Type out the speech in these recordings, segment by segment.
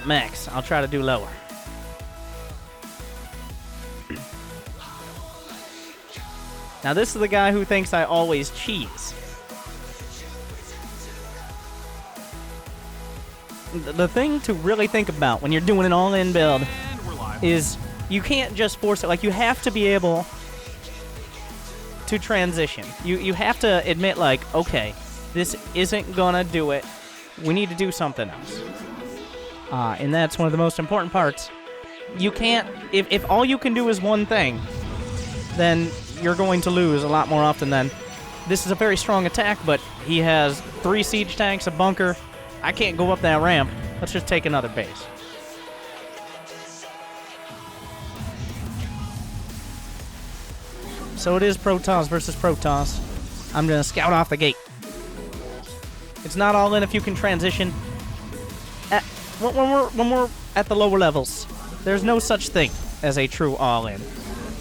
at max. I'll try to do lower. Now this is the guy who thinks I always cheese. The thing to really think about when you're doing an all-in build is you can't just force it. Like, you have to be able to transition. You have to admit, like, okay, this isn't gonna do it. We need to do something else. And that's one of the most important parts. You can't... If all you can do is one thing, then you're going to lose a lot more often than... This is a very strong attack, but he has 3 siege tanks, a bunker. I can't go up that ramp. Let's just take another base. So it is Protoss versus Protoss. I'm going to scout off the gate. It's not all in if you can transition. When we're at the lower levels, there's no such thing as a true all-in.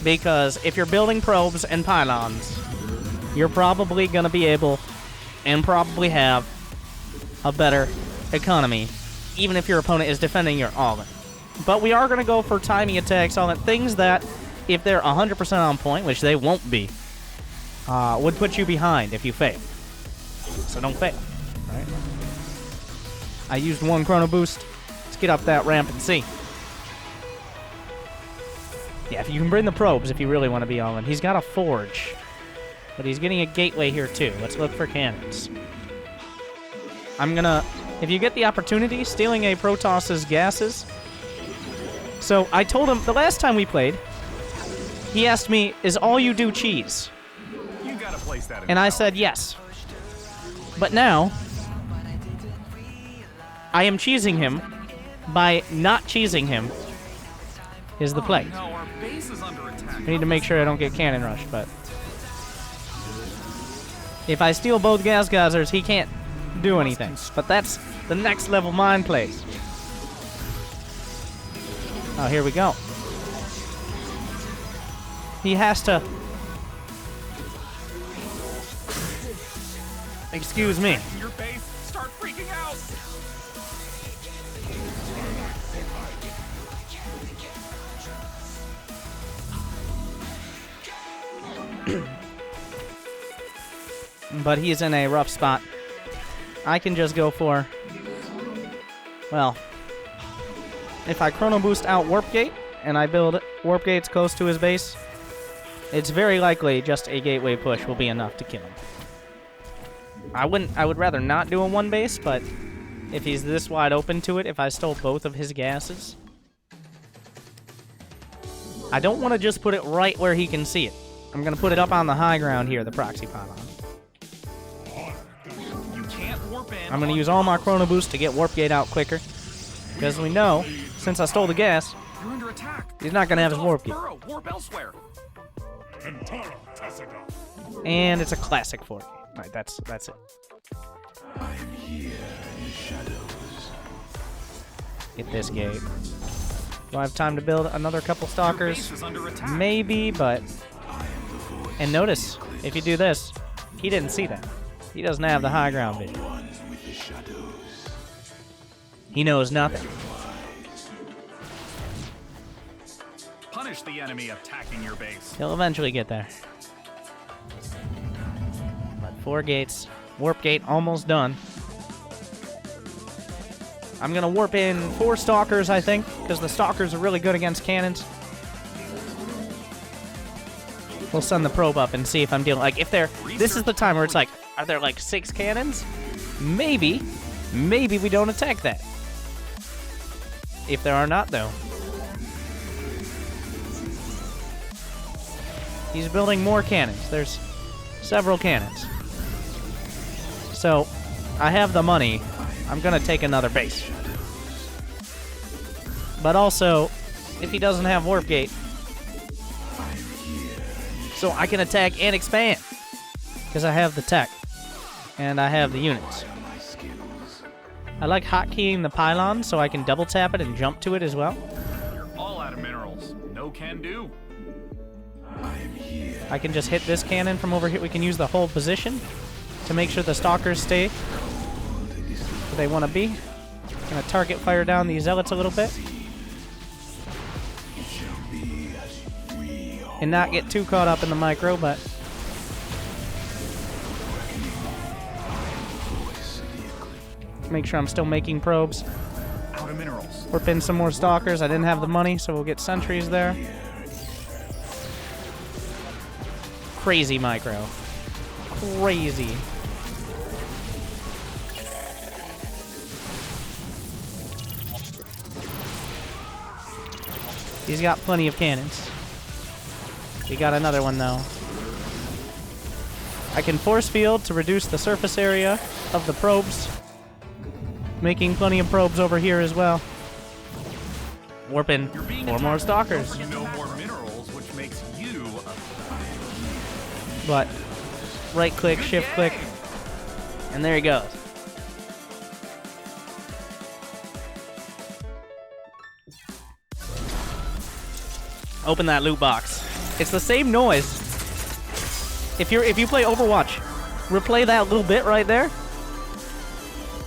Because if you're building probes and pylons, you're probably going to be able and probably have a better economy, even if your opponent is defending your all-in. But we are going to go for timing attacks on things that, if they're 100% on point, which they won't be, would put you behind if you fail. So don't fail, right? I used 1 chrono boost. Let's get up that ramp and see. Yeah, if you can bring the probes if you really want to be all in. He's got a forge, but he's getting a gateway here too. Let's look for cannons. I'm gonna, if you get the opportunity, stealing a Protoss's gases. So I told him the last time we played, he asked me, "Is all you do cheese?" You gotta place that in and I said yes. But now, I am cheesing him by not cheesing him. Is the play. No, our base is under attack. I need to make sure I don't get cannon rushed, but if I steal both gas geysers, he can't do anything. But that's the next level mind plays. Oh, here we go. He has to... Excuse me. Your base, start freaking out. But he's in a rough spot. I can just go for... Well, if I chrono boost out Warp Gate, and I build Warp Gates close to his base, it's very likely just a gateway push will be enough to kill him. I would rather not do a 1 base, but if he's this wide open to it, if I stole both of his gases, I don't want to just put it right where he can see it. I'm going to put it up on the high ground here, the proxy pylon. I'm going to use all my chrono boost to get Warp Gate out quicker. Because we know, since I stole the gas, You're under attack. he's not going to have his Warp Gate. Warp elsewhere. And it's a classic Warp Gate. Right, that's it. I am here in the shadows. Get this gate. Do I have time to build another couple stalkers? Your base is under attack. Maybe, but... And notice, if you do this, he didn't see that. He doesn't have the high ground vision. He knows nothing. Punish the enemy attacking your base. He'll eventually get there. But 4 gates. Warp Gate almost done. I'm going to warp in 4 stalkers, I think, because the stalkers are really good against cannons. We'll send the probe up and see if I'm dealing... Like, if they're... This is the time where it's like, are there like 6 cannons? Maybe we don't attack that. If there are not, though. He's building more cannons. There's several cannons. So, I have the money. I'm gonna take another base. But also, if he doesn't have Warp Gate, so I can attack and expand. Because I have the tech. And I have the units. I like hotkeying the pylon so I can double tap it and jump to it as well. You're all out of minerals. No can do. I can just hit this cannon from over here. We can use the whole position to make sure the stalkers stay where they want to be. Gonna target fire down these zealots a little bit. And not get too caught up in the micro, but... make sure I'm still making probes. Out of minerals. We're pinning some more stalkers. I didn't have the money, so we'll get sentries there. Crazy micro. Crazy. He's got plenty of cannons. He got another one, though. I can force field to reduce the surface area of the probes. Making plenty of probes over here as well. Warping 4 more stalkers. You know more minerals, which makes you a... But right click, shift click, and there he goes. Open that loot box. It's the same noise. If you play Overwatch, replay that little bit right there.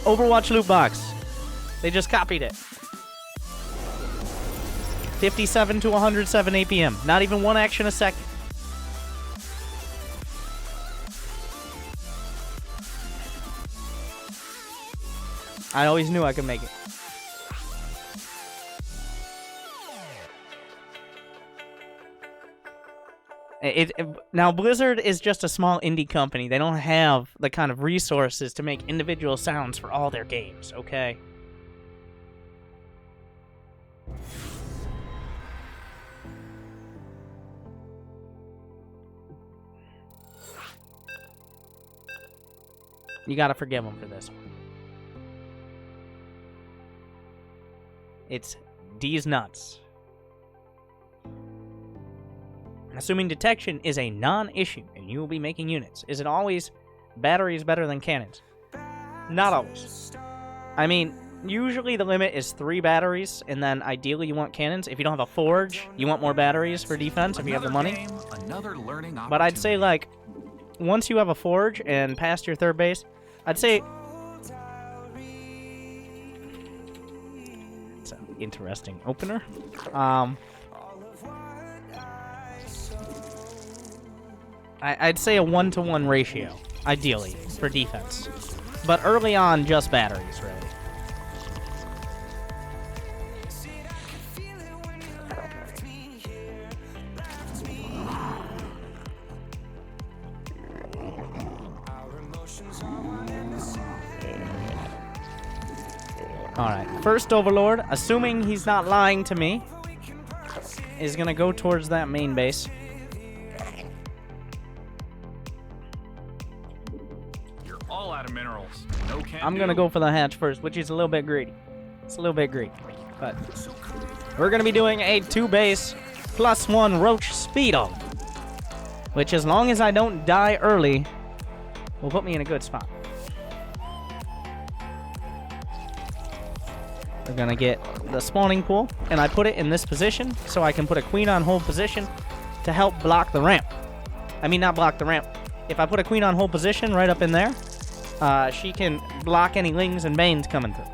Overwatch loot box. They just copied it. 57 to 107 APM. Not even 1 action a second. I always knew I could make it. Now, Blizzard is just a small indie company. They don't have the kind of resources to make individual sounds for all their games, okay? You gotta forgive them for this one. It's D's nuts. Assuming detection is a non-issue and you will be making units, is it always batteries better than cannons? Not always. I mean, usually the limit is 3 batteries, and then ideally you want cannons. If you don't have a forge, you want more batteries for defense if you have the money. But I'd say, like, once you have a forge and past your 3rd base, I'd say... It's an interesting opener. I'd say a 1-to-1 ratio, ideally, for defense. But early on, just batteries, really. Alright, first Overlord, assuming he's not lying to me, is gonna go towards that main base. You're all out of minerals. No can I'm gonna go for the hatch first, which is a little bit greedy. It's a little bit greedy, but we're gonna be doing a 2-base +1 roach speed up, which, as long as I don't die early, will put me in a good spot. We're gonna get the spawning pool, and I put it in this position so I can put a queen on hold position to help block the ramp. I mean, not block the ramp. If I put a queen on hold position right up in there, she can block any lings and banes coming through.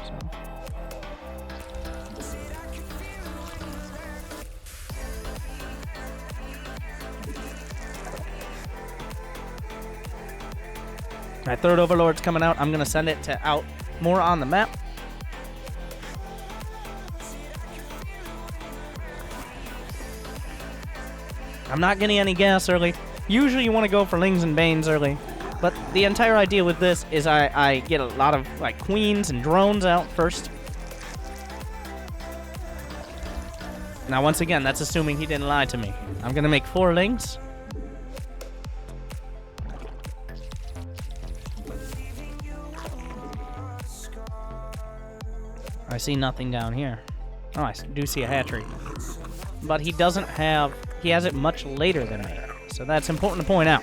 So. My 3rd Overlord's coming out. I'm gonna send it to out more on the map. I'm not getting any gas early. Usually you want to go for lings and banes early. But the entire idea with this is I get a lot of like queens and drones out first. Now once again, that's assuming he didn't lie to me. I'm going to make 4 lings. I see nothing down here. Oh, I do see a hatchery. But he doesn't have... He has it much later than me. So that's important to point out.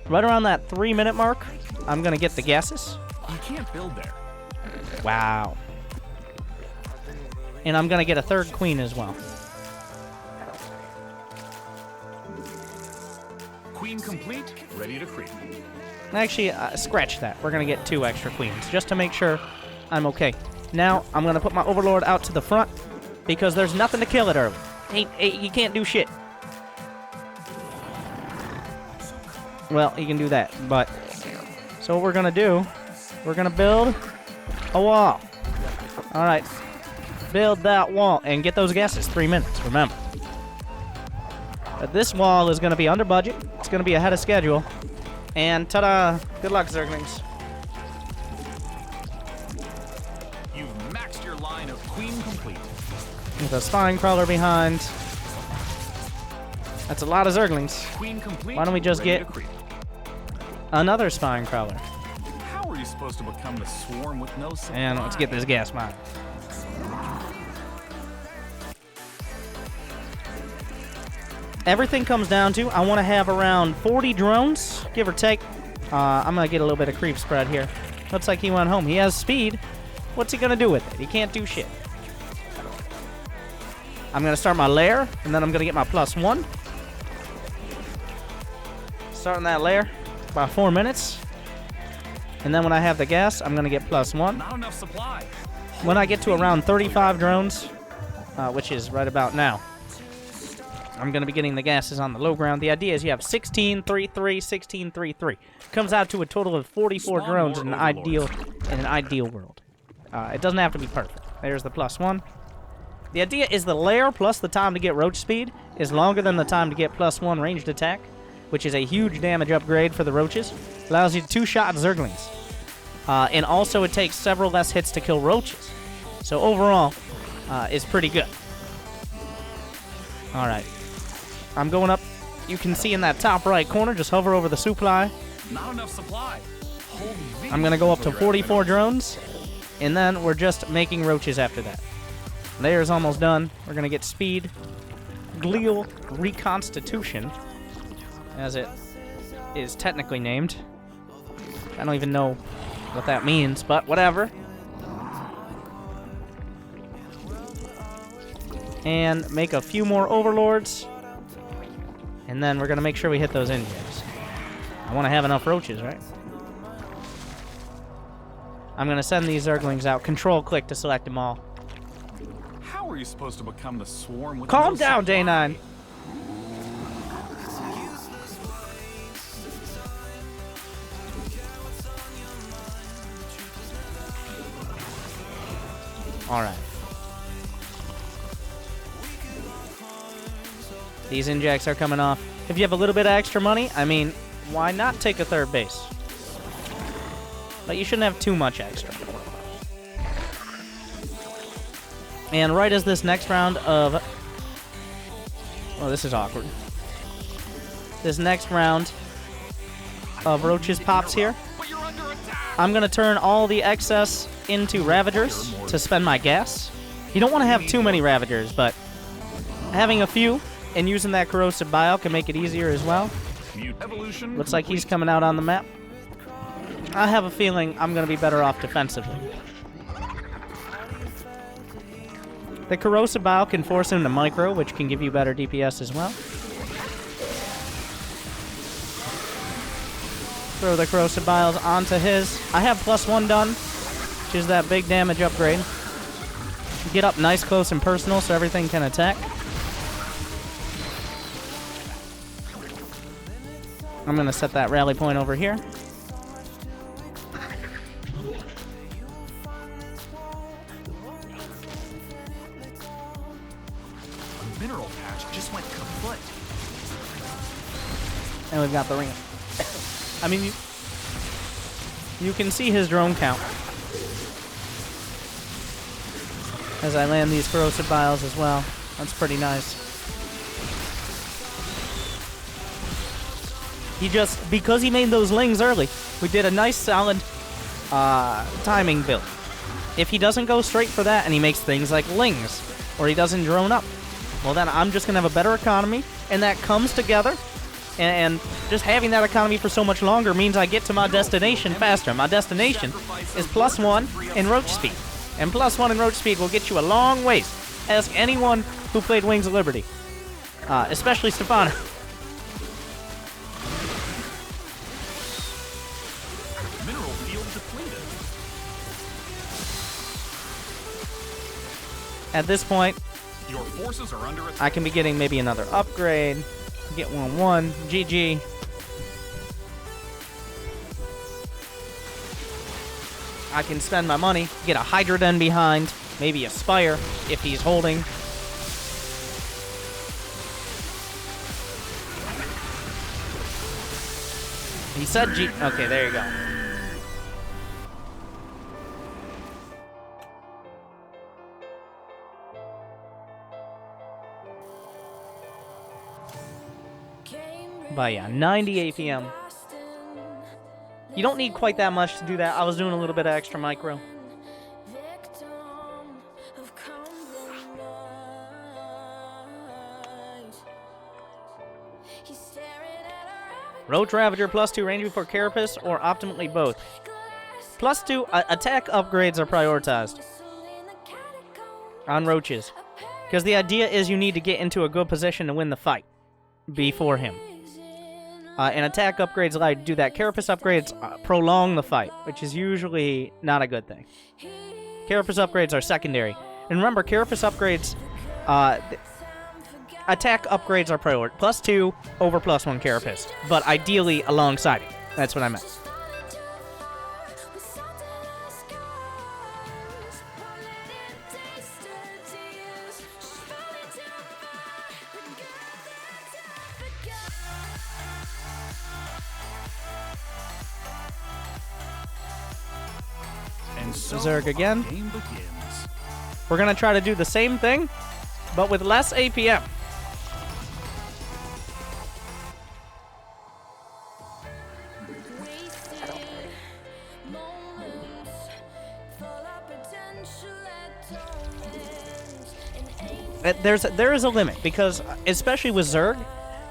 Right around that 3-minute mark, I'm going to get the gases. You can't build there. Wow. And I'm going to get a 3rd queen as well. Queen complete, ready to creep. Actually, scratch that. We're going to get 2 extra queens, just to make sure I'm okay. Now, I'm going to put my Overlord out to the front, because there's nothing to kill it early. He can't do shit. Well, he can do that, but... So what we're going to do, we're going to build a wall. Alright. Build that wall, and get those gases. 3 minutes, remember. But this wall is going to be under budget. It's going to be ahead of schedule. And ta-da! Good luck, Zerglings. You've maxed your line of queen complete. With a spine crawler behind. That's a lot of Zerglings. Queen complete. Why don't we just ready get to creep. another spine crawler? How are you supposed to become the swarm with no supply? And let's get this gas mine. Everything comes down to, I want to have around 40 drones, give or take. I'm going to get a little bit of creep spread here. Looks like he went home. He has speed. What's he going to do with it? He can't do shit. I'm going to start my lair, and then I'm going to get my +1. Starting that lair, about 4 minutes. And then when I have the gas, I'm going to get +1. Not enough supply. When I get to around 35 drones, which is right about now, I'm going to be getting the gases on the low ground. The idea is you have 16, 3, 3, 16, 3, 3. Comes out to a total of 44 drones in an ideal world. It doesn't have to be perfect. There's the +1. The idea is the lair plus the time to get roach speed is longer than the time to get +1 ranged attack, which is a huge damage upgrade for the roaches. Allows you to 2-shot Zerglings. And also it takes several less hits to kill roaches. So overall, it's pretty good. Alright. I'm going up. You can see in that top right corner, just hover over the supply. Not enough supply. I'm going to go up to 44 drones, and then we're just making roaches after that. Layer's almost done. We're going to get speed. Glial reconstitution, as it is technically named. I don't even know what that means, but whatever. And make a few more overlords. And then we're going to make sure we hit those injuries. I want to have enough roaches, right? I'm going to send these Zerglings out. Control-click to select them all. How are you supposed to become the swarm with Calm no down, supply? J9. Alright. These injects are coming off. If you have a little bit of extra money, I mean, why not take a third base? But you shouldn't have too much extra. And right as this next round of... Oh, this is awkward. This next round of roaches pops here. But you're under attack. I'm going to turn all the excess into Ravagers to spend my gas. You don't want to have too many Ravagers, but having a few and using that corrosive bile can make it easier as well. Evolution Looks like he's coming out on the map. I have a feeling I'm going to be better off defensively. The corrosive bile can force him to micro, which can give you better DPS as well. Throw the corrosive biles onto his. I have +1 done, which is that big damage upgrade. Get up nice, close, and personal so everything can attack. I'm going to set that rally point over here. A mineral patch just went kaput. And we've got the ring. I mean, you can see his drone count as I land these corrosive biles as well. That's pretty nice. He just, because he made those lings early, we did a nice solid timing build. If he doesn't go straight for that and he makes things like lings, or he doesn't drone up, well then I'm just going to have a better economy, and that comes together, and just having that economy for so much longer means I get to my destination faster. My destination is +1 in roach speed, and +1 in roach speed will get you a long ways. Ask anyone who played Wings of Liberty, especially Stefano. At this point, Your forces are under attack. I can be getting maybe another upgrade. Get 1-1. GG. I can spend my money, get a Hydra Den behind, maybe a Spire if he's holding. He said G. Okay, there you go. But yeah, 90 APM. You don't need quite that much to do that. I was doing a little bit of extra micro. Roach Ravager +2 range before Carapace, or optimally both. +2 attack upgrades are prioritized on Roaches. Because the idea is you need to get into a good position to win the fight before him. And attack upgrades allow you to do that. Carapace upgrades prolong the fight, which is usually not a good thing. Carapace upgrades are secondary. And remember, Carapace upgrades, attack upgrades are priority. +2 over +1 Carapace. But ideally alongside it. That's what I meant. And so Zerg again. our game begins. We're going to try to do the same thing, but with less APM. There is a limit, because especially with Zerg,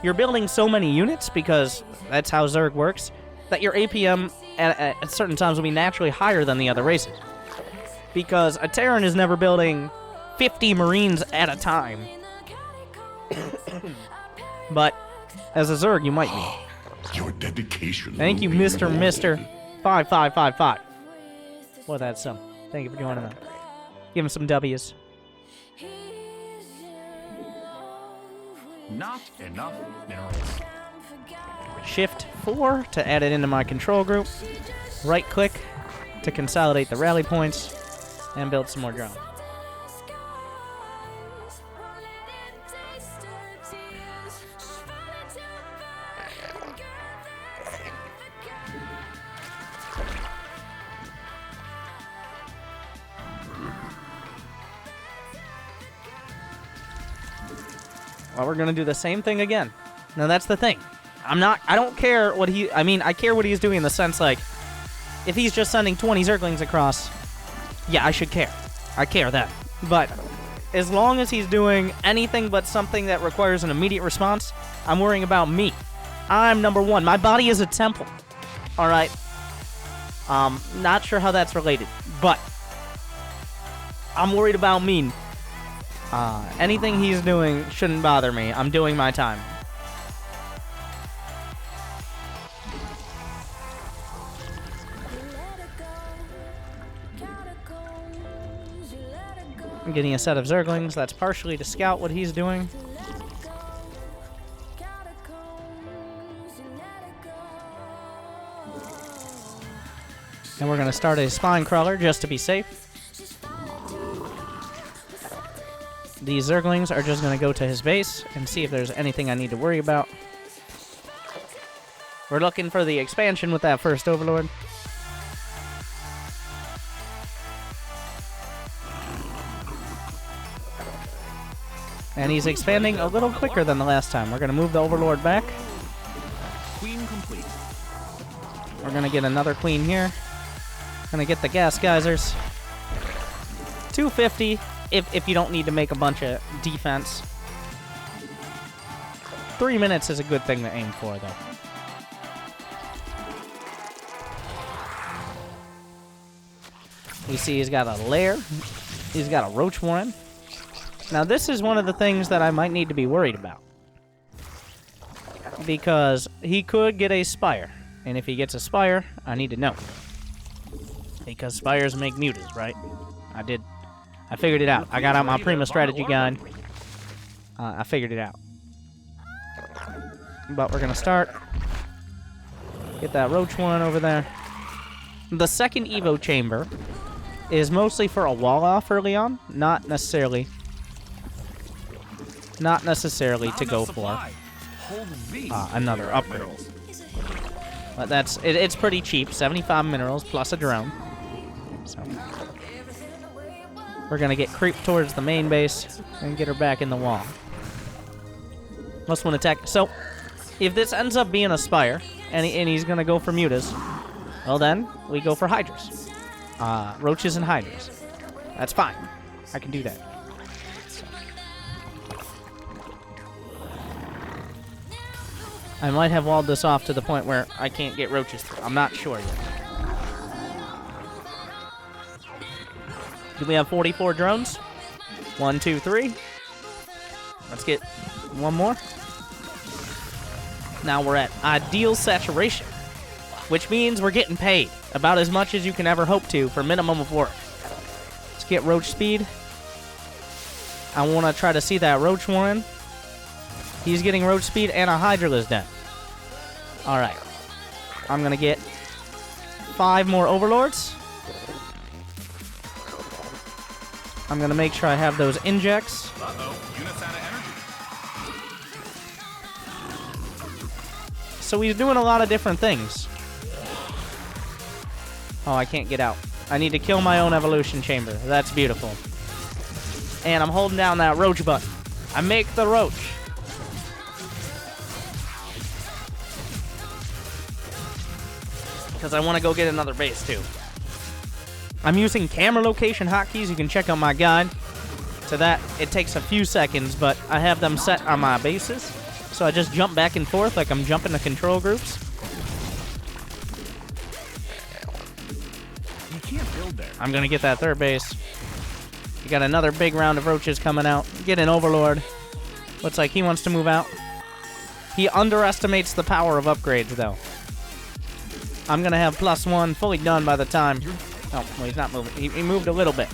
you're building so many units, because that's how Zerg works, that your APM at certain times will be naturally higher than the other races. Because a Terran is never building 50 Marines at a time. But as a Zerg, you might be. Your dedication. Thank you, will be Mr. rewarded. 5555. Well, that's some. Thank you for joining that. Give him some W's. Not enough minerals. Shift 4 to add it into my control group. Right click to consolidate the rally points and build some more drones. Well, we're gonna do the same thing again. Now that's the thing. I don't care what I care what he's doing in the sense, like, if he's just sending 20 Zerglings across, yeah, I should care. I care then. But as long as he's doing anything but something that requires an immediate response, I'm worrying about me. I'm number one. My body is a temple. Alright? Not sure how that's related, but I'm worried about me. Anything he's doing shouldn't bother me. I'm doing my time. I'm getting a set of Zerglings. That's partially to scout what he's doing. And we're going to start a spine crawler just to be safe. These Zerglings are just going to go to his base and see if there's anything I need to worry about. We're looking for the expansion with that first Overlord. And he's expanding a little quicker than the last time. We're going to move the Overlord back. Queen complete. We're going to get another Queen here. Going to get the gas geysers. 250 if you don't need to make a bunch of defense. 3 minutes is a good thing to aim for, though. You see he's got a lair. He's got a Roach Warren. Now, this is one of the things that I might need to be worried about. Because he could get a Spire. And if he gets a Spire, I need to know. Because Spires make mutas, right? I I figured it out. I got out my Prima strategy guide. I figured it out. But we're gonna start. Get that roach one over there. The second Evo chamber is mostly for a wall off early on, not necessarily to go for another upgrade. But it's pretty cheap, 75 minerals plus a drone. So we're gonna get creep towards the main base and get her back in the wall. Plus one attack. So if this ends up being a Spire and he's gonna go for mutas, well then we go for Hydras. Roaches and Hydras. That's fine. I can do that. So. I might have walled this off to the point where I can't get roaches through. I'm not sure yet. Do we have 44 drones? 1, 2, 3. Let's get one more. Now we're at ideal saturation, which means we're getting paid about as much as you can ever hope to for minimum of work. Let's get roach speed. I want to try to see that roach one. He's getting roach speed and a Hydralisk dead. Alright. I'm going to get 5 more Overlords. I'm going to make sure I have those injects. Units out of energy. So he's doing a lot of different things. Oh, I can't get out. I need to kill my own evolution chamber. That's beautiful. And I'm holding down that roach button. I make the roach. Because I want to go get another base, too. I'm using camera location hotkeys. You can check out my guide. To that, it takes a few seconds, but I have them set on my bases. So I just jump back and forth like I'm jumping to control groups. You can't build there. I'm going to get that third base. You got another big round of roaches coming out. Get an Overlord. Looks like he wants to move out. He underestimates the power of upgrades, though. I'm going to have +1 fully done by the time... Oh, well, he's not moving. He moved a little bit.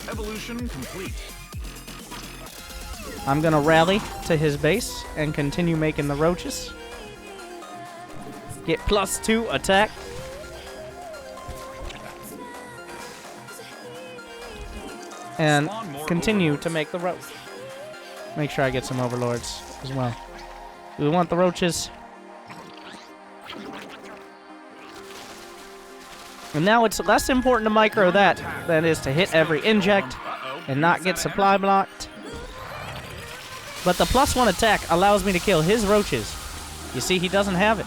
Evolution complete. I'm going to rally to his base and continue making the roaches. Get +2 attack. And continue to make the roach. Make sure I get some Overlords as well. We want the roaches. And now it's less important to micro that than it is to hit every inject and not get supply blocked. But the +1 attack allows me to kill his roaches. You see, he doesn't have it.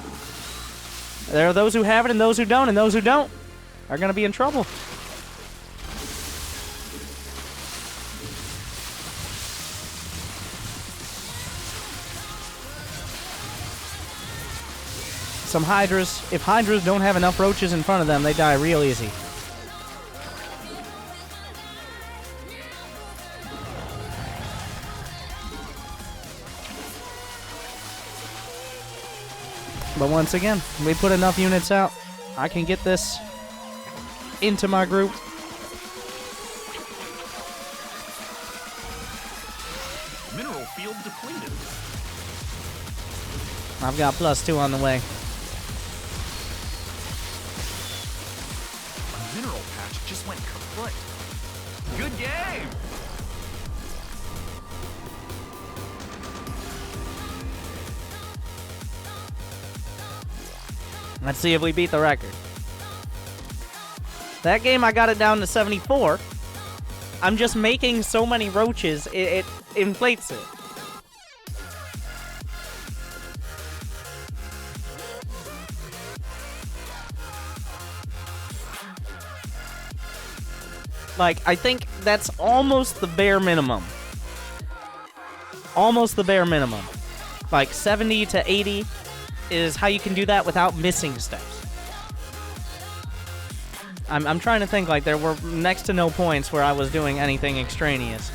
There are those who have it and those who don't, and those who don't are going to be in trouble. Some Hydras, if Hydras don't have enough roaches in front of them, they die real easy. But once again, we put enough units out, I can get this into my group. Mineral field depleted. I've got +2 on the way. A mineral patch just went kaput. Good game. Let's see if we beat the record. That game I got it down to 74. I'm just making so many roaches, it inflates it. Like, I think that's almost the bare minimum. Almost the bare minimum. Like, 70 to 80 is how you can do that without missing steps. I'm trying to think, like, there were next to no points where I was doing anything extraneous.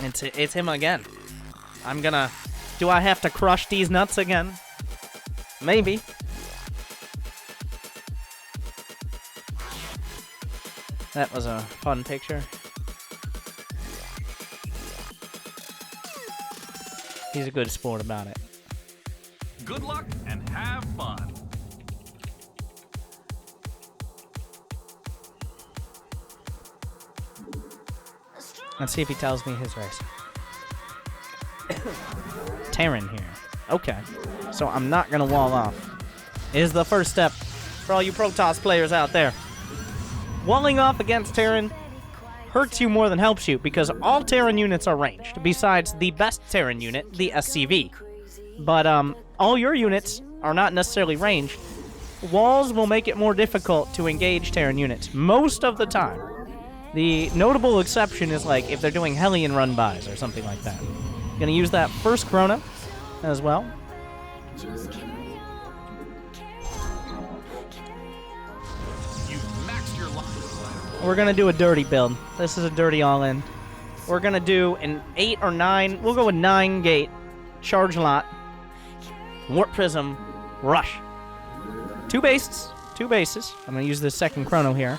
It's him again. I'm gonna... Do I have to crush these nuts again? Maybe. That was a fun picture. He's a good sport about it. Good luck and have fun. Let's see if he tells me his race. Terran here. Okay. So I'm not going to wall off. Is the first step for all you Protoss players out there. Walling off against Terran hurts you more than helps you because all Terran units are ranged, besides the best Terran unit, the SCV. But all your units are not necessarily ranged. Walls will make it more difficult to engage Terran units most of the time. The notable exception is like if they're doing Hellion run-bys or something like that. Gonna use that first Chrono as well. We're gonna do a dirty build. This is a dirty all-in. We're gonna do an 8 or 9. We'll go with 9 gate, charge lot, warp prism, rush. 2 bases. 2 bases. I'm gonna use this second Chrono here.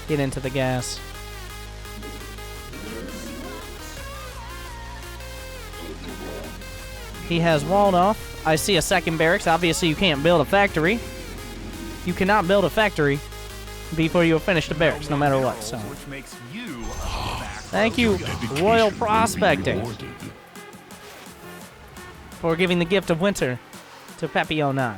Get into the gas. He has walled off. I see a second barracks. Obviously, you can't build a factory. You cannot build a factory before you have finished a barracks, no matter what. So, thank you, Royal Prospecting, for giving the gift of winter to Pepe09.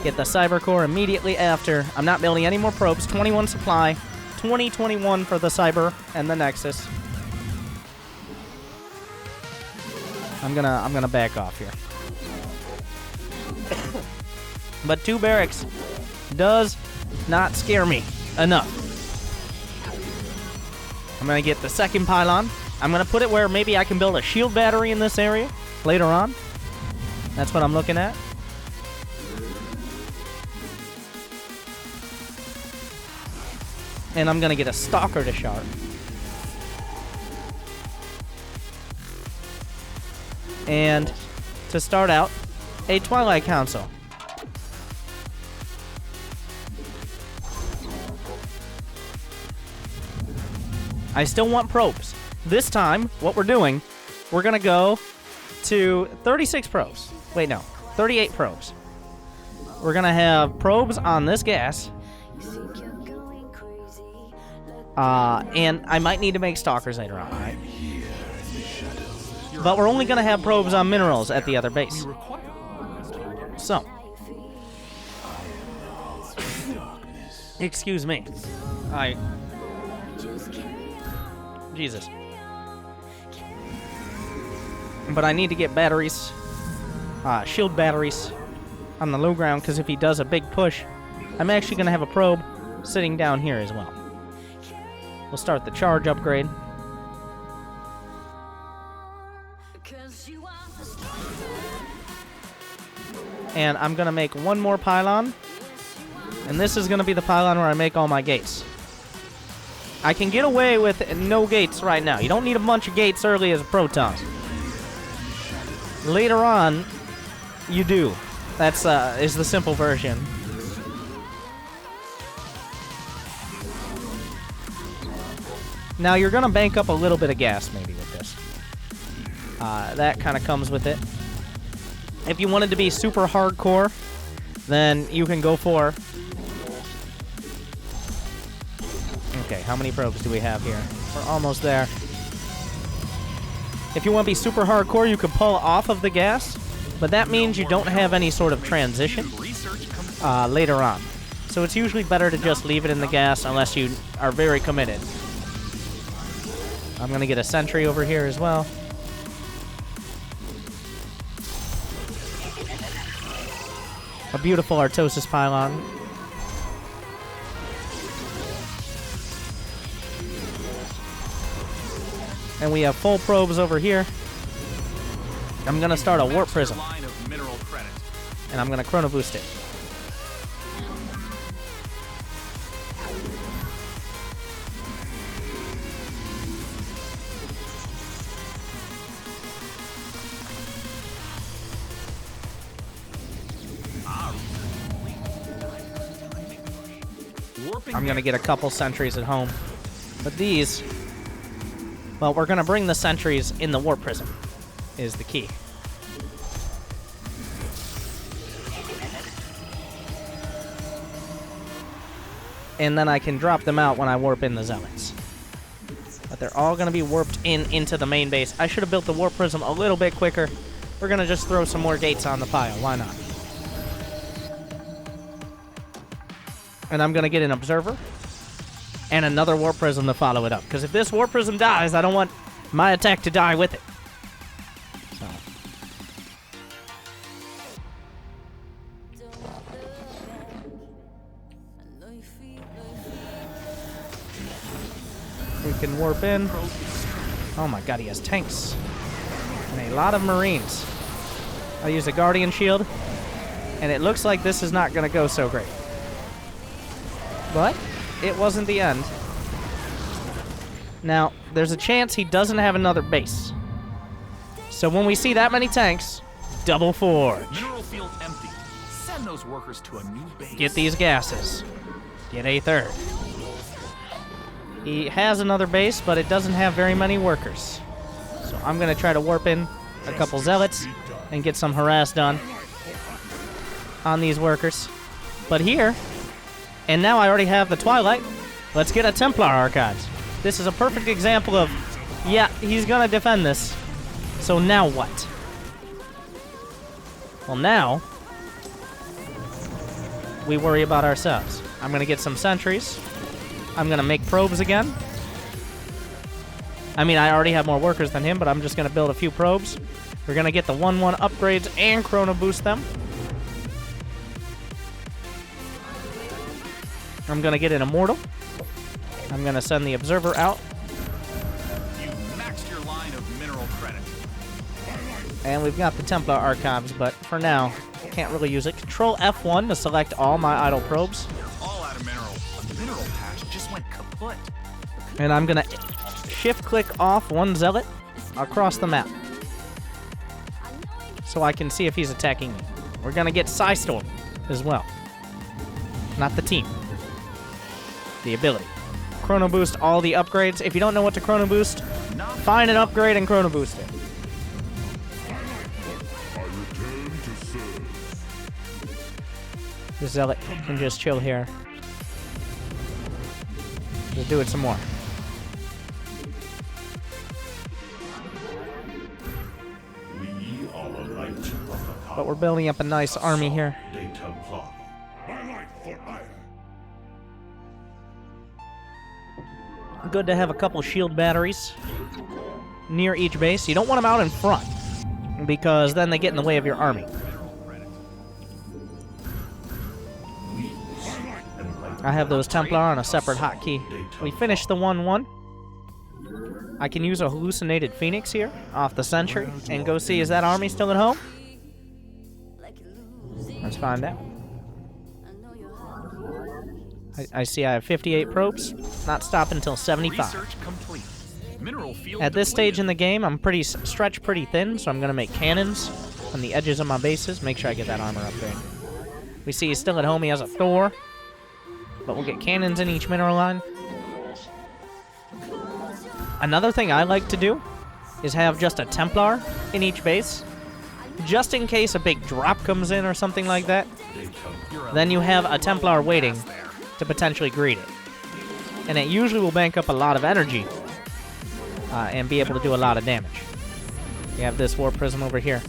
Get the Cyber Core immediately after. I'm not building any more probes. 21 supply, 2021 for the Cyber and the Nexus. I'm gonna back off here. But 2 barracks does not scare me enough. I'm gonna get the second pylon. I'm gonna put it where maybe I can build a shield battery in this area later on. That's what I'm looking at. And I'm gonna get a stalker to shard. And to start out, a Twilight Council. I still want probes. This time, what we're doing, we're gonna go to 36 probes. Wait, no, 38 probes. We're gonna have probes on this gas. And I might need to make stalkers later on, right? But we're only going to have probes on minerals at the other base. So. Excuse me. Jesus. But I need to get batteries. Shield batteries on the low ground, because if he does a big push, I'm actually going to have a probe sitting down here as well. We'll start the charge upgrade. And I'm going to make one more pylon. And this is going to be the pylon where I make all my gates. I can get away with no gates right now. You don't need a bunch of gates early as a Protoss. Later on, you do. That's is the simple version. Now, you're going to bank up a little bit of gas, maybe, with this. That kind of comes with it. If you wanted to be super hardcore, then you can go for... Okay, how many probes do we have here? We're almost there. If you want to be super hardcore, you can pull off of the gas, but that means you don't have any sort of transition later on. So it's usually better to just leave it in the gas unless you are very committed. I'm going to get a sentry over here as well. A beautiful Artosis pylon. And we have full probes over here. I'm going to start a warp prism. And I'm going to chrono boost it. I'm going to get a couple sentries at home. But these, well, we're going to bring the sentries in the warp prism, is the key. And then I can drop them out when I warp in the zealots. But they're all going to be warped into the main base. I should have built the warp prism a little bit quicker. We're going to just throw some more gates on the pile. Why not? And I'm going to get an observer and another warp prism to follow it up. Because if this warp prism dies, I don't want my attack to die with it. So. We can warp in. Oh my god, he has tanks. And a lot of Marines. I'll use a Guardian Shield. And it looks like this is not going to go so great. But it wasn't the end. Now, there's a chance he doesn't have another base. So when we see that many tanks, double forge. Mineral field empty. Send those workers to a new base. Get these gases. Get a third. He has another base, but it doesn't have very many workers. So I'm going to try to warp in a couple zealots and get some harass done on these workers. But here, and now I already have the Twilight, let's get a Templar Archives. This is a perfect example of, yeah, he's going to defend this. So now what? Well, now we worry about ourselves. I'm going to get some sentries. I'm going to make probes again. I mean, I already have more workers than him, but I'm just going to build a few probes. We're going to get the 1-1 upgrades and chrono boost them. I'm going to get an Immortal. I'm going to send the Observer out. You maxed your line of mineral credit. And we've got the Templar Archives, but for now, can't really use it. Control F1 to select all my idle probes. All out of mineral. A mineral patch just went kaput. And I'm going to shift-click off one Zealot across the map. So I can see if he's attacking me. We're going to get Psystorm as well. Not the team. The ability. Chrono Boost all the upgrades. If you don't know what to Chrono Boost, find an upgrade and Chrono Boost it. The Zealot can just chill here. We'll do it some more. But we're building up a nice army here. Good to have a couple shield batteries near each base. You don't want them out in front, because then they get in the way of your army. I have those Templar on a separate hotkey. We finished the 1-1. I can use a hallucinated Phoenix here off the sentry and go see, is that army still at home? Let's find out. I see I have 58 probes. Not stopping until 75. Research complete. Mineral field At this depleted. stage in the game, I'm stretched pretty thin, so I'm going to make cannons on the edges of my bases. Make sure I get that armor upgrade. We see he's still at home. He has a Thor. But we'll get cannons in each mineral line. Another thing I like to do is have just a Templar in each base. Just in case a big drop comes in or something like that. Then you have a Templar waiting to potentially greet it. And it usually will bank up a lot of energy and be able to do a lot of damage. You have this Warp Prism over here.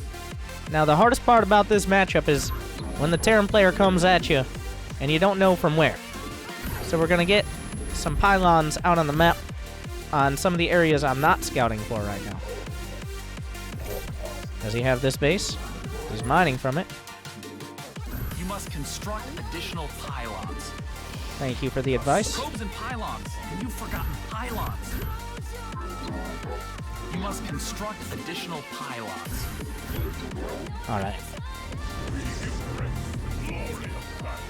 Now the hardest part about this matchup is when the Terran player comes at you and you don't know from where. So we're going to get some pylons out on the map on some of the areas I'm not scouting for right now. Does he have this base? He's mining from it. You must construct additional pylons. Thank you for the advice. Probes and pylons. And you've forgotten pylons. You must construct additional pylons. All right.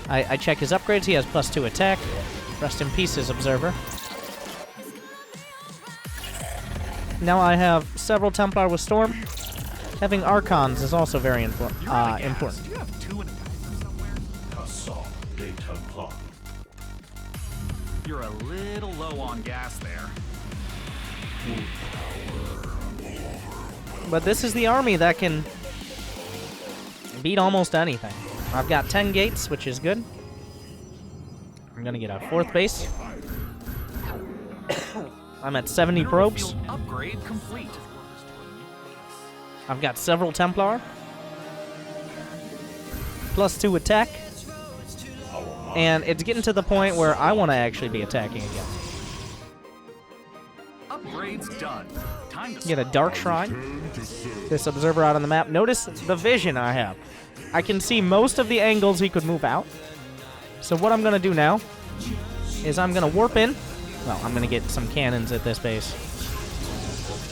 I check his upgrades. He has +2 attack. Rest in pieces, Observer. Now I have several Templar with Storm. Having Archons is also very important. Do you have two in a somewhere? You're a little low on gas there. But this is the army that can beat almost anything. I've got 10 gates, which is good. I'm gonna get a 4th base. I'm at 70 probes. Field upgrade complete. I've got several Templar. +2 attack. And it's getting to the point where I want to actually be attacking again. Upgrades done. Time to Get a Dark Shrine. This observer out on the map. Notice the vision I have. I can see most of the angles he could move out. So what I'm going to do now is I'm going to warp in. Well, I'm going to get some cannons at this base.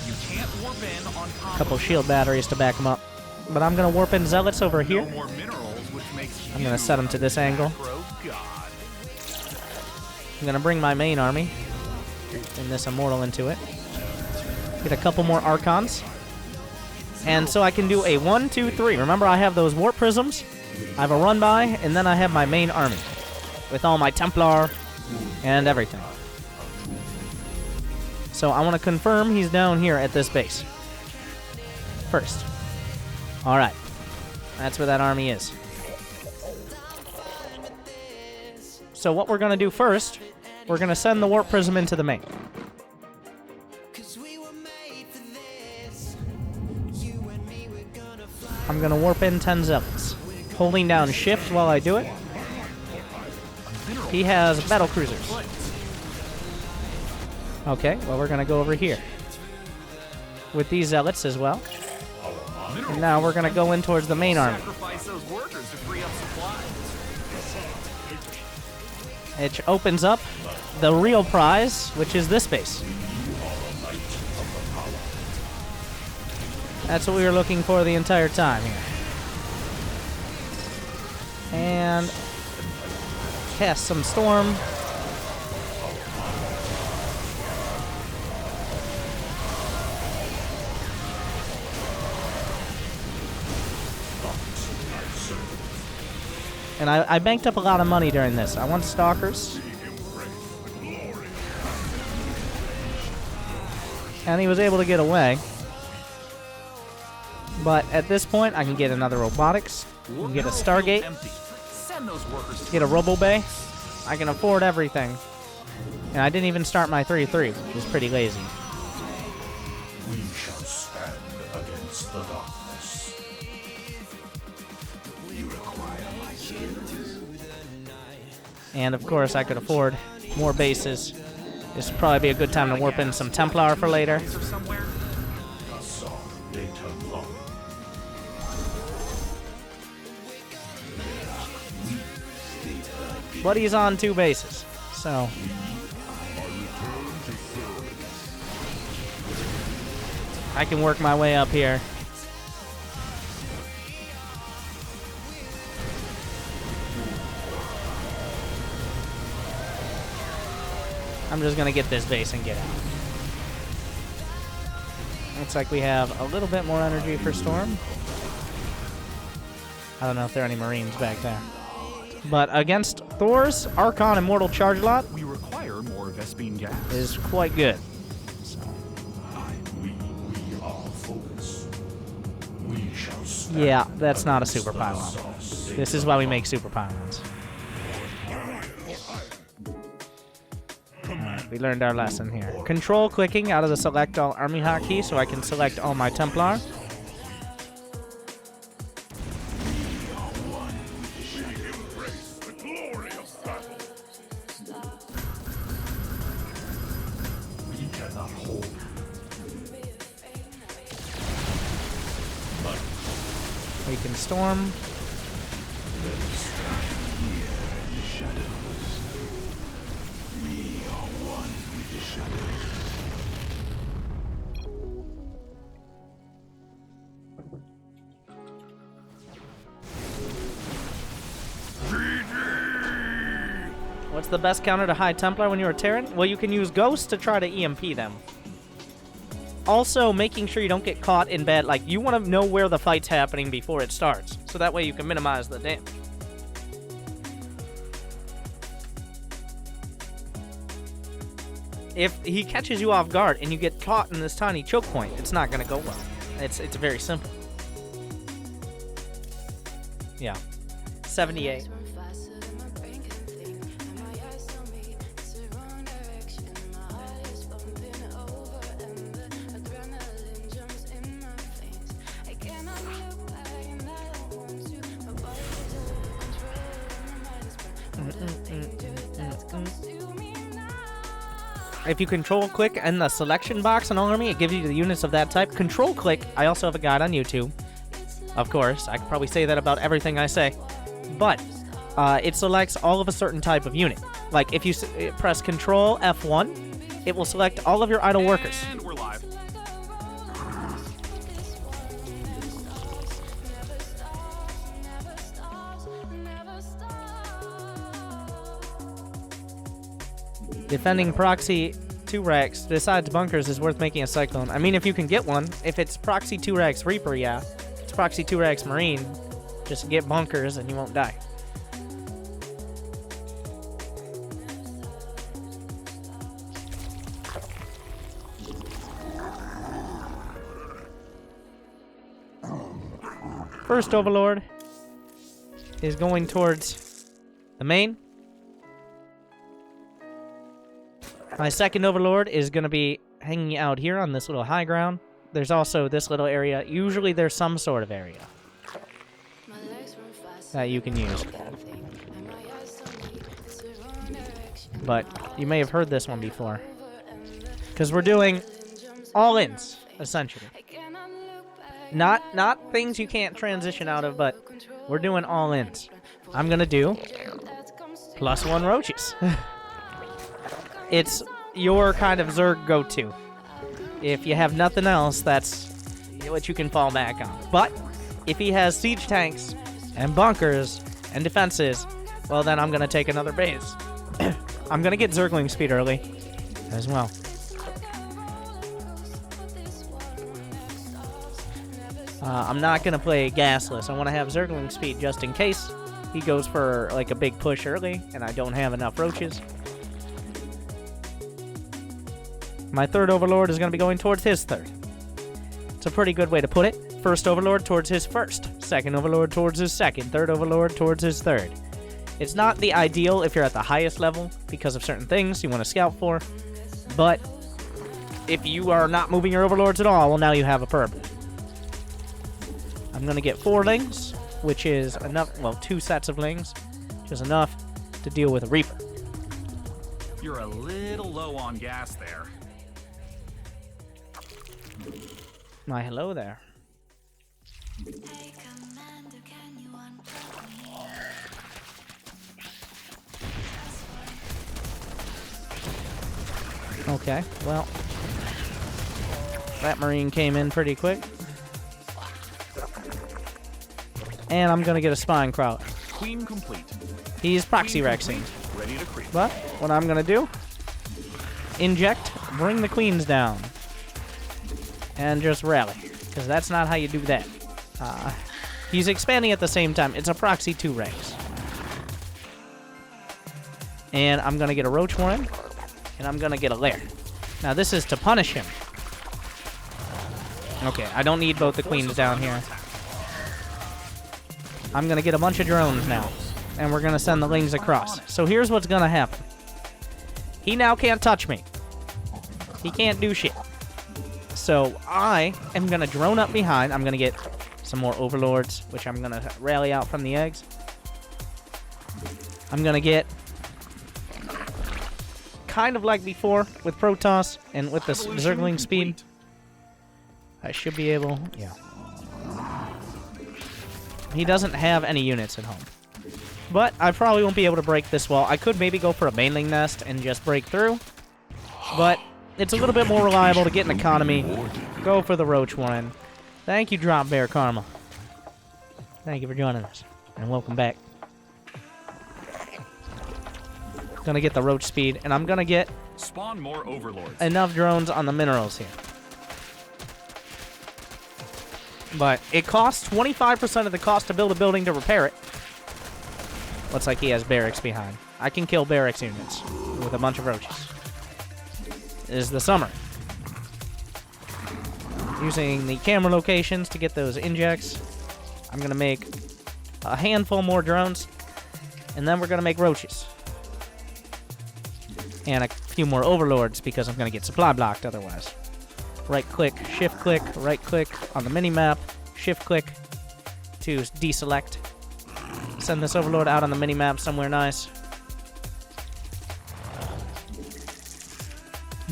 You can't warp in on A couple shield batteries to back them up. But I'm going to warp in Zealots over here. No more minerals, which makes I'm going to set them to this angle. God. I'm going to bring my main army and this Immortal into it. Get a couple more Archons. And so I can do a 1, 2, 3. Remember, I have those Warp Prisms. I have a run by, and then I have my main army with all my Templar and everything. So I want to confirm he's down here at this base first. All right. That's where that army is. So what we're going to do first, we're going to send the Warp Prism into the main. I'm going to warp in 10 Zealots, holding down Shift while I do it. He has battle cruisers. Okay, well, we're going to go over here with these Zealots as well. And now we're going to go in towards the main army. Sacrifice those workers to free up supplies. It opens up the real prize, which is this base. That's what we were looking for the entire time here. And cast some storm. And I banked up a lot of money during this. I want Stalkers. And he was able to get away. But at this point, I can get another Robotics. I can get a Stargate. Send those workers to Get a Robo Bay. I can afford everything. And I didn't even start my 3-3, which is pretty lazy. We shall stand against the darkness. We require my shield. And of course, I could afford more bases. This would probably be a good time to warp in some Templar for later. somewhere. But he's on 2 bases, so I can work my way up here. I'm just gonna get this base and get out. Looks like we have a little bit more energy for Storm. I don't know if there are any Marines back there. But against Thor's Archon Immortal Charge Lot We require more Vespine gas. is quite good. We are focused. We shall stand. Yeah, that's not a super pylon. This is why we make super pylons. Alright, we learned our lesson here. Control clicking out of the select all army hotkey so I can select all my Templar. We can storm. What's the best counter to high Templar when you're a Terran? Well, you can use Ghosts to try to EMP them. Also, making sure you don't get caught in bed. Like, you want to know where the fight's happening before it starts, so that way you can minimize the damage. if he catches you off guard and you get caught in this tiny choke point, it's not going to go well. It's very simple. Yeah. 78. If you control click in the selection box on army, it gives you the units of that type. Control click, I also have a guide on YouTube. Of course, I could probably say that about everything I say. But it selects all of a certain type of unit. Like if you press Control F1, it will select all of your idle workers. And we're live. Defending proxy 2 racks besides bunkers is worth making a cyclone. I mean, if you can get one. If it's proxy 2 racks Reaper, yeah. If it's proxy 2 racks Marine, just get bunkers and you won't die. First Overlord is going towards the main. My second Overlord is going to be hanging out here on this little high ground. There's also this little area. Usually there's some sort of area that you can use. But you may have heard this one before. Because we're doing all-ins, essentially. Not things you can't transition out of, but we're doing all-ins. I'm going to do +1 roaches. It's your kind of Zerg go-to. If you have nothing else, that's what you can fall back on. But if he has siege tanks and bunkers and defenses, well, then I'm going to take another base. I'm going to get Zergling speed early as well. I'm not going to play gasless. I want to have Zergling speed just in case he goes for like a big push early and I don't have enough roaches. My third Overlord is going to be going towards his third. It's a pretty good way to put it. First Overlord towards his first. Second Overlord towards his second. Third Overlord towards his third. It's not the ideal if you're at the highest level because of certain things you want to scout for. But if you are not moving your Overlords at all, well, now you have a purple. I'm going to get 4 lings, which is enough. Well, 2 sets of lings, which is enough to deal with a Reaper. You're a little low on gas there. My hello there. Okay, well, that Marine came in pretty quick. And I'm gonna get a Spine Crawler. Queen complete. He's proxy rexing. Ready to creep. But what I'm gonna do, inject, bring the queens down. And just rally, because that's not how you do that. He's expanding at the same time. It's a proxy 2 ranks. And I'm going to get a Roach Warren, and I'm going to get a Lair. Now, this is to punish him. Okay, I don't need both the queens down here. I'm going to get a bunch of drones now, and we're going to send the lings across. So here's what's going to happen. He now can't touch me. He can't do shit. So I am going to drone up behind. I'm going to get some more Overlords, which I'm going to rally out from the eggs. I'm going to get, kind of like before, with Protoss and with the Zergling speed. I should be able, yeah. He doesn't have any units at home. But I probably won't be able to break this wall. I could maybe go for a Baneling Nest and just break through. But it's a little bit more reliable to get an economy. Go for the Roach Warren. Thank you, Drop Bear Karma. Thank you for joining us. And welcome back. Gonna get the Roach speed, and I'm gonna get Spawn more Overlords. enough drones on the minerals here. But it costs 25% of the cost to build a building to repair it. Looks like he has barracks behind. I can kill barracks units with a bunch of roaches. is the summer. Using the camera locations to get those injects. I'm going to make a handful more drones, and then we're going to make roaches. And a few more overlords, because I'm going to get supply blocked otherwise. Right-click, shift-click, right-click on the mini-map, shift-click to deselect. Send this overlord out on the mini-map somewhere nice.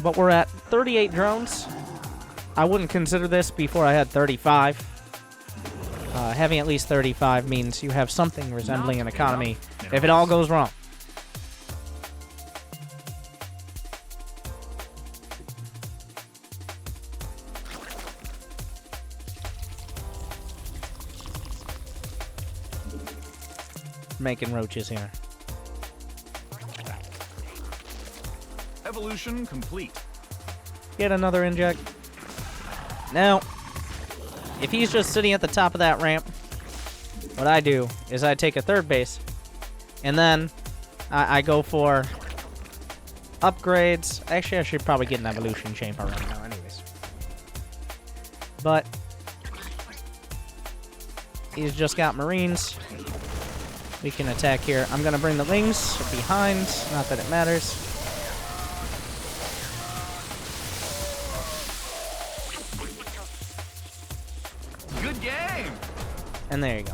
But we're at 38 drones. I wouldn't consider this before I had 35. Having at least 35 means you have something resembling an economy if it all goes wrong. Making roaches here. Evolution complete. Get another inject. Now, if he's just sitting at the top of that ramp, what I do is I take a third base, and then I go for upgrades. Actually, I should probably get an evolution chamber right now anyways. But he's just got marines. We can attack here. I'm going to bring the wings behind. Not that it matters. Good game. And there you go.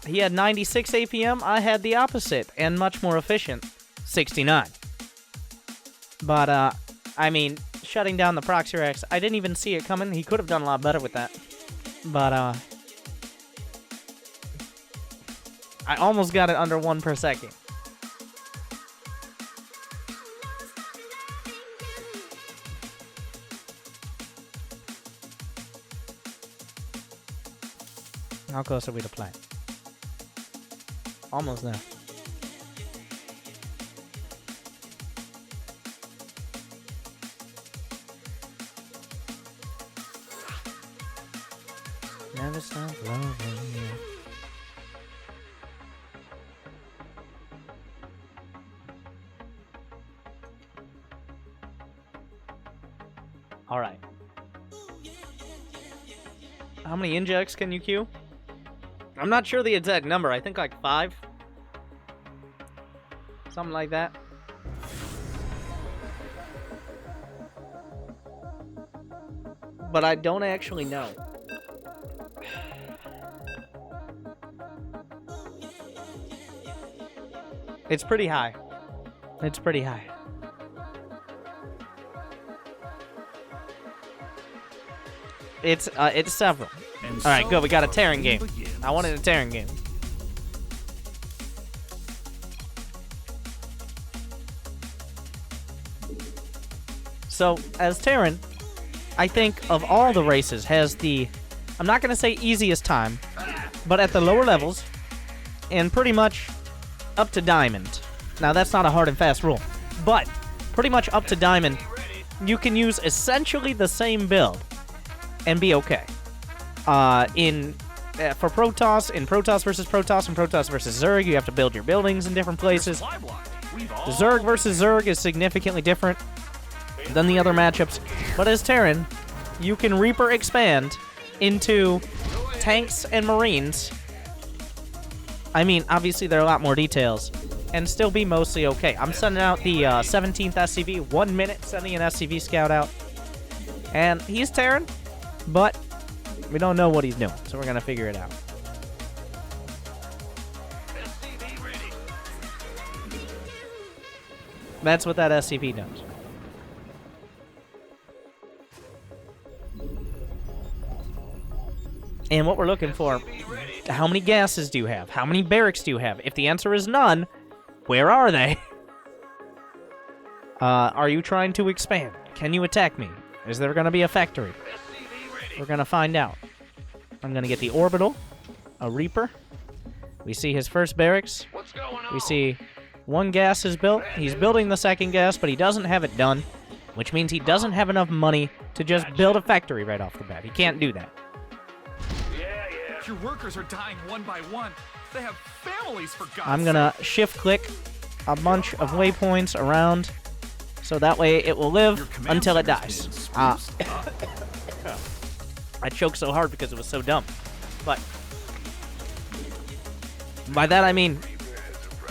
He had 96 APM. I had the opposite and much more efficient 69. But, I mean, shutting down the proxy racks, I didn't even see it coming. He could have done a lot better with that. But, I almost got it under 1 per second. How close are we to play? Almost there. Never stop loving you. All right. How many injects can you queue? I'm not sure the exact number. I think like 5. Something like that. But I don't actually know. It's pretty high. It's pretty high. It's several. And All right, so good. We got a Terran the game. game begins. I wanted a Terran game. So, as Terran, I think of all the races has the, I'm not going to say easiest time, but at the lower levels, and pretty much up to Diamond. Now, that's not a hard and fast rule, but pretty much up to Diamond, you can use essentially the same build and be okay. For Protoss, in Protoss versus Protoss and Protoss versus Zerg, you have to build your buildings in different places. Zerg versus Zerg is significantly different than the other matchups, but as Terran, you can Reaper expand into tanks and Marines. I mean, obviously there are a lot more details, and still be mostly okay. I'm sending out the 17th SCV, 1 minute sending an SCV scout out, and he's Terran, but we don't know what he's doing, so we're going to figure it out. That's what that SCV does. And what we're looking for, how many gases do you have? How many barracks do you have? If the answer is none, where are they? Are you trying to expand? Can you attack me? Is there going to be a factory? We're going to find out. I'm going to get the orbital, a Reaper. We see his first barracks. We see 1 gas is built. He's building the 2nd gas, but he doesn't have it done, which means he doesn't have enough money to just build a factory right off the bat. He can't do that. Your workers are dying one by one. They have families, for God's I'm gonna shift-click a bunch of waypoints around, so that way it will live Your command until it center's dies. being spruced up. I choked so hard because it was so dumb. But by that I mean,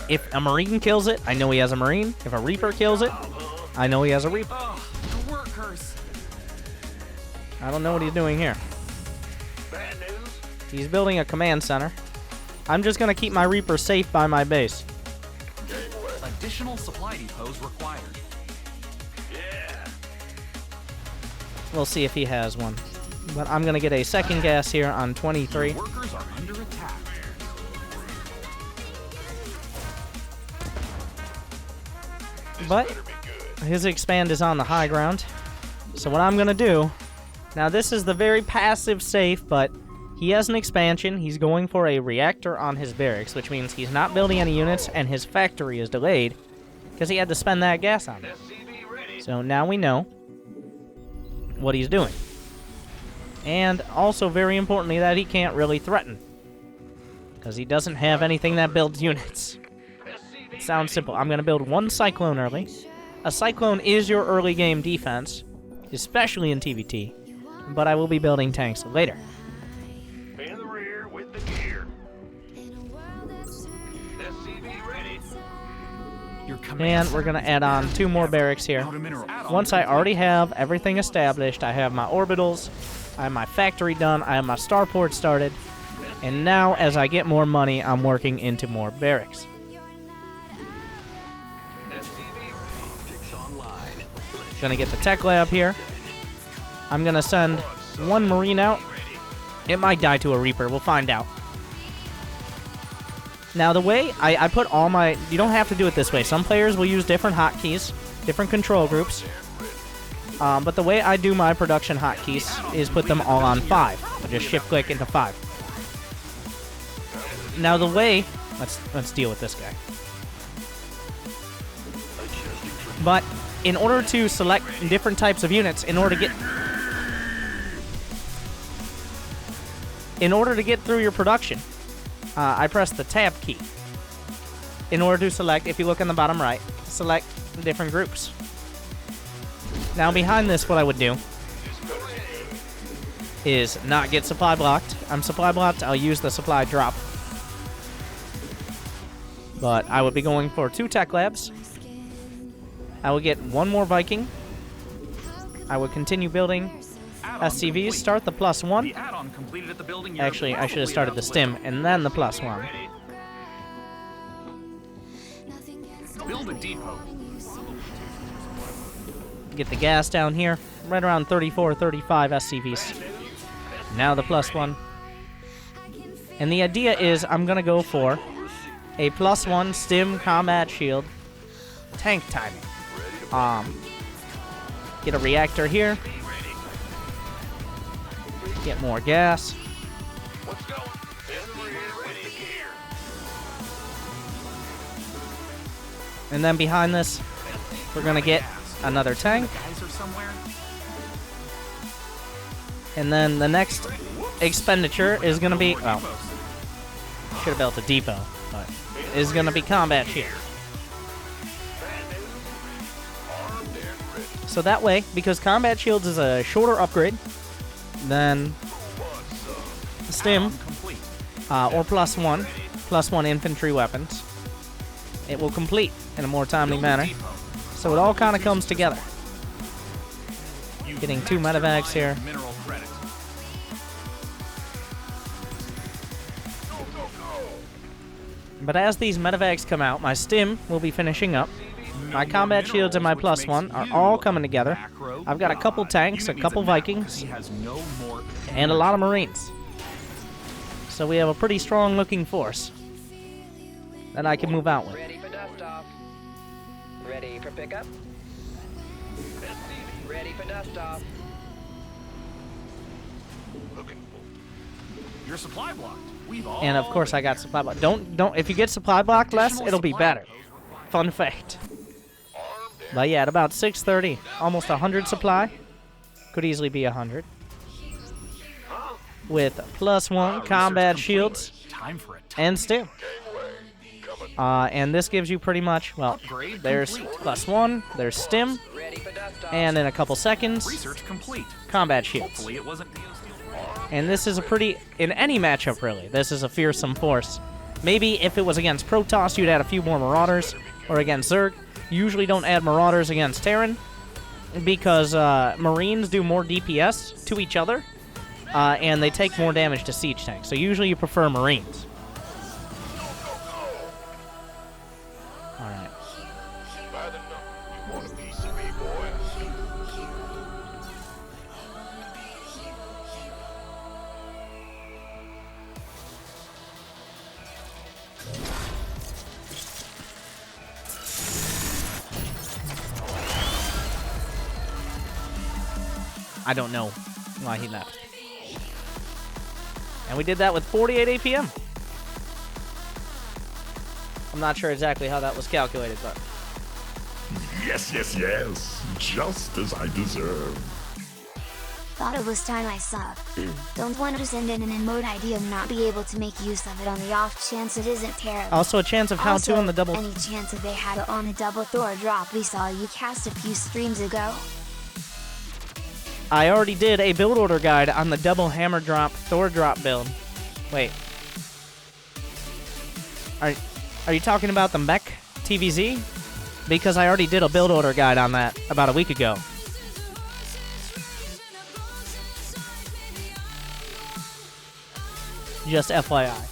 if a Marine kills it, I know he has a Marine. If a Reaper kills it, I know he has a Reaper. Oh, the workers. I don't know what he's doing here. He's building a command center. I'm just gonna keep my Reaper safe by my base. Additional supply depots required. We'll see if he has one. But I'm gonna get a second gas here on 23. Your workers are under attack. But his expand is on the high ground. So what I'm gonna do, now this is the very passive safe, but he has an expansion. He's going for a reactor on his barracks, which means he's not building any units, and his factory is delayed because he had to spend that gas on it. So now we know what he's doing. And also, very importantly, that he can't really threaten, because he doesn't have anything that builds units. It sounds simple. I'm going to build one Cyclone early. A Cyclone is your early game defense, especially in TVT, but I will be building tanks later. In the rear with the gear. SCV ready. Your command And we're going to add on 2 more barracks here. Outer mineral add-on Once I complete. already have everything established, I have my orbitals, I have my factory done, I have my starport started, and now as I get more money, I'm working into more barracks. Gonna get the tech lab here. I'm gonna send 1 Marine out. It might die to a Reaper, we'll find out. Now the way I put all my... You don't have to do it this way. Some players will use different hotkeys, different control groups. But the way I do my production hotkeys is put them all on 5. I just shift-click into 5. Now the way... Let's deal with this guy. But in order to select different types of units, in order to get through your production, I press the tab key. In order to select, if you look on the bottom right, select the different groups. Now behind this, what I would do is not get supply blocked. I'm supply blocked, I'll use the supply drop. But I would be going for 2 tech labs. I will get 1 more Viking. I would continue building Add-on SCVs, complete. start the +1. The add-on completed at the building you're Actually, I should have probably started about the to stim live. and then the +1. Build a depot. Get the gas down here, right around 34, 35 SCVs. Now the +1. And the idea is I'm going to go for a +1 stim combat shield tank timing. Get a reactor here. Get more gas. Let's go. In the rear with the gear. And then behind this, we're going to get another tank. Guys are somewhere. And then the next expenditure is going to be... Oh, should have built a depot, but is going to be combat shield. So that way, because combat shields is a shorter upgrade than stim Add-on complete. or +1 infantry weapons, it will complete in a more timely Build a manner. depot. So it all kind of comes together. You've Getting 2 maxed your medevacs mine here. Mineral credit. But as these medevacs come out, my stim will be finishing up. My combat shields and my +1 are all coming together. I've got a couple tanks, a couple Vikings, He has no more and a lot of Marines. So we have a pretty strong looking force that I can move out with. Ready for dust off. Ready for pickup. Ready for dust off. Your supply blocked. We've all And of course I got supply block. Don't if you get supply blocked less, it'll be better. Fun fact. But yeah, at about 630, almost 100 supply. Could easily be 100. with +1 combat Research shields complete. Time for it. and stim. And this gives you pretty much, well, Upgrade there's complete. +1, there's stim, Ready for dust off. and in a couple seconds, Research complete. combat shields. Hopefully it wasn't Neosteel. And this is a pretty, in any matchup really, this is a fearsome force. Maybe if it was against Protoss, you'd add a few more Marauders, or against Zerg. You usually don't add Marauders against Terran, because Marines do more DPS to each other, and they take more damage to siege tanks. So usually you prefer Marines. Alright. You want a piece of me, boy? I don't know why he left. And we did that with 48 APM. I'm not sure exactly how that was calculated, but... Yes, yes, yes. Just as I deserve. Thought it was time I sub. Don't want to send in an emote ID and not be able to make use of it on the off chance it isn't terrible. Also a chance of how to on the double... Any chance if they had it on the double Thor drop we saw you cast a few streams ago? I already did a build order guide on the double hammer drop Thor drop build. Wait. Are you talking about the mech TVZ? Because I already did a build order guide on that about a week ago. Just FYI.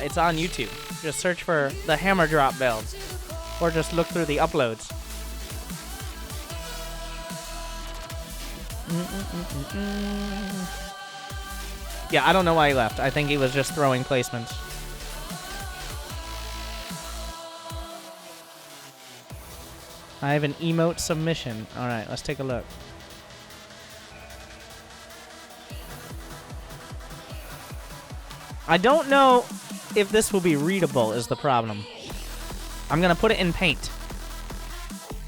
It's on YouTube. Just search for the hammer drop build, or just look through the uploads. Yeah, I don't know why he left. I think he was just throwing placements. I have an emote submission. Alright, let's take a look. I don't know if this will be readable is the problem. I'm gonna put it in paint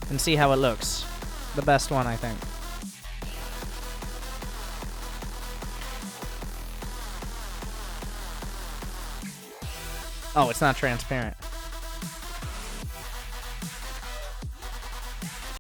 and see how it looks. The best one, I think. Oh, it's not transparent.